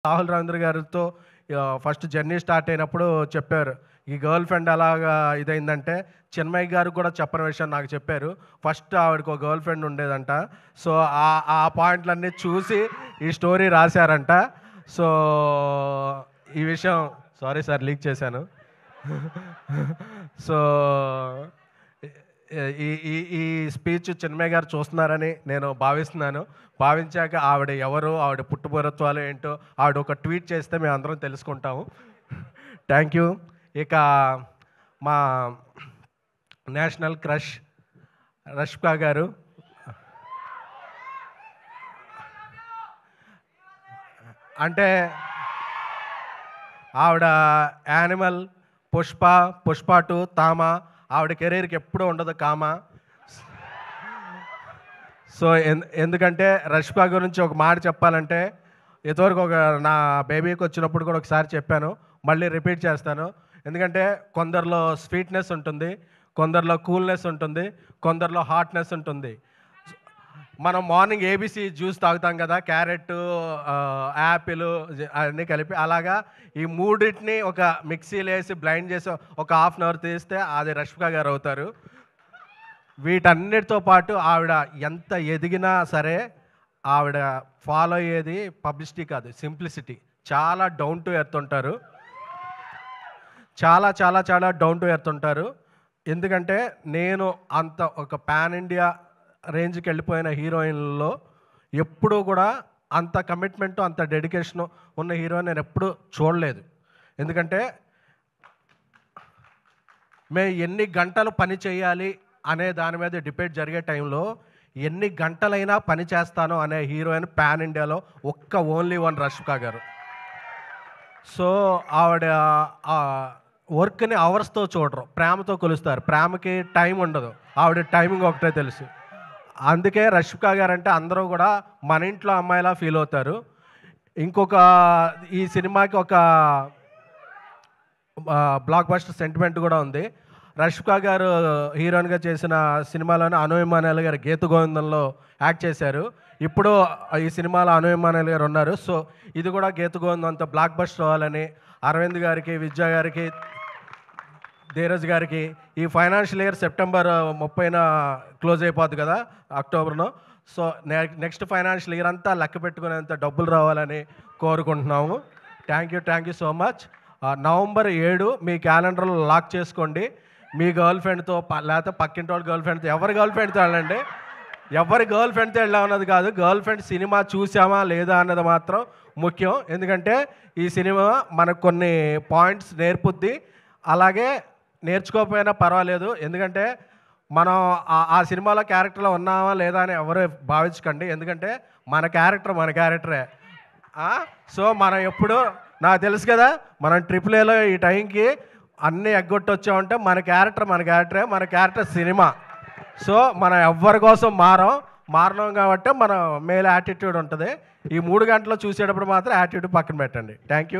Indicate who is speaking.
Speaker 1: రాహుల్ రవీంద్ర గారితో first journey start అయినప్పుడు చెప్పారు, ఈ గర్ల్ ఫ్రెండ్ అలాగా ఇదైందంటే చిన్మయ్య గారు కూడా చెప్పని విషయం నాకు చెప్పారు. ఫస్ట్ ఆవిడకి ఒక గర్ల్ ఫ్రెండ్ ఉండేదంట. సో ఆ పాయింట్లన్నీ చూసి ఈ స్టోరీ రాశారంట. సో ఈ విషయం సారీ సార్ లీక్ చేశాను. సో ఈ ఈ ఈ స్పీచ్ చిన్మయ్య గారు చూస్తున్నారని నేను భావిస్తున్నాను. భావించాక ఆవిడ ఎవరు, ఆవిడ పుట్టుపూర్వత్వాలు ఏంటో ఆవిడ ఒక ట్వీట్ చేస్తే మేము అందరం తెలుసుకుంటాము. Thank you. ఇక మా నేషనల్ క్రష్ రష్మిక గారు, అంటే ఆవిడ యానిమల్, పుష్ప, పుష్ప 2, తామ, ఆవిడ కెరీర్కి ఎప్పుడూ ఉండదు కామ. సో ఎందుకంటే రష్మిక గురించి ఒక మాట చెప్పాలంటే, ఇదివరకు నా బేబీకి వచ్చినప్పుడు కూడా ఒకసారి చెప్పాను, మళ్ళీ రిపీట్ చేస్తాను. ఎందుకంటే కొందరిలో స్వీట్నెస్ ఉంటుంది, కొందరిలో కూల్నెస్ ఉంటుంది, కొందరిలో హాట్నెస్ ఉంటుంది. మనం మార్నింగ్ ఏబీసీ జ్యూస్ తాగుతాం కదా, క్యారెట్, యాపిల్ అన్నీ కలిపి, అలాగా ఈ మూడింటిని ఒక మిక్సీలో వేసి బ్లైండ్ చేసి ఒక హాఫ్ అన్ అవర్ తీస్తే అది రష్మిక గారు అవుతారు. వీటన్నిటితో పాటు ఆవిడ ఎంత ఎదిగినా సరే ఆవిడ ఫాలో అయ్యేది పబ్లిసిటీ కాదు, సింప్లిసిటీ. చాలా డౌన్ టు ఎర్త్ ఉంటారు, చాలా చాలా చాలా డౌన్ టు ఎర్త్ ఉంటారు. ఎందుకంటే నేను అంత ఒక పాన్ ఇండియా రేంజ్కి వెళ్ళిపోయిన హీరోయిన్లలో ఎప్పుడూ కూడా అంత కమిట్మెంటు, అంత డెడికేషను ఉన్న హీరోయిన్ నేను ఎప్పుడూ చూడలేదు. ఎందుకంటే మేము ఎన్ని గంటలు పని చేయాలి అనే దాని మీద డిబేట్ జరిగే టైంలో ఎన్ని గంటలైనా పని చేస్తాను అనే హీరోయిన్ పాన్ ఇండియాలో ఓన్లీ వన్ రష్మిక గారు. సో ఆవిడ వర్క్ని అవర్స్తో చూడరు, ప్రేమతో కొలుస్తారు. ప్రేమకి టైం ఉండదు, ఆవిడ టైమింగ్ ఒకటే తెలుసు. అందుకే రష్మిక గారు అంటే అందరూ కూడా మన ఇంట్లో అమ్మాయిలా ఫీల్ అవుతారు. ఇంకొక ఈ సినిమాకి ఒక బ్లాక్ బస్టర్ సెంటిమెంట్ కూడా ఉంది. రష్మిక గారు హీరోయిన్గా చేసిన సినిమాలోనే అను ఇమ్మానుయేల్ గారు గీత గోవిందంలో యాక్ట్ చేశారు. ఇప్పుడు ఈ సినిమాలో అను ఇమ్మానుయేల్ గారు ఉన్నారు. సో ఇది కూడా గీత గోవిందంతో బ్లాక్ బస్టర్ అవ్వాలని అరవింద్ గారికి, విద్యా గారికి, ధీరజ్ గారికి ఈ ఫైనాన్షియల్ ఇయర్ సెప్టెంబర్ 30న క్లోజ్ అయిపోద్ది కదా, అక్టోబర్లో. సో నెక్స్ట్ ఫైనాన్షియల్ ఇయర్ అంతా లెక్క పెట్టుకునేంత డబ్బులు రావాలని కోరుకుంటున్నాము. Thank you so much. November 7 మీ క్యాలెండర్లో లాక్ చేసుకోండి. మీ గర్ల్ ఫ్రెండ్తో లేకపోతే పక్కింటి వాళ్ళ గర్ల్ ఫ్రెండ్తో, ఎవరి గర్ల్ ఫ్రెండ్తో వెళ్ళండి. ఎవరి గర్ల్ ఫ్రెండ్తో వెళ్ళాం అన్నది కాదు, గర్ల్ ఫ్రెండ్ సినిమా చూసామా లేదా అన్నది మాత్రం ముఖ్యం. ఎందుకంటే ఈ సినిమా మనకు కొన్ని పాయింట్స్ నేర్పుద్ది, అలాగే నేర్చుకోకపోయినా పర్వాలేదు. ఎందుకంటే మనం ఆ సినిమాలో క్యారెక్టర్లో ఉన్నామా లేదా అని ఎవరు భావించకండి. ఎందుకంటే మన క్యారెక్టరే. సో మనం ఎప్పుడు, నాకు తెలుసు కదా, మనం AAAలో ఈ టైంకి అన్నీ ఎగ్గొట్టొచ్చామంటే మన క్యారెక్టర్ సినిమా. సో మనం ఎవ్వరి కోసం మారడం కాబట్టి మన మేల్ యాటిట్యూడ్ ఉంటుంది. ఈ 3 గంటలు చూసేటప్పుడు మాత్రం యాటిట్యూడ్ పక్కన పెట్టండి. Thank you.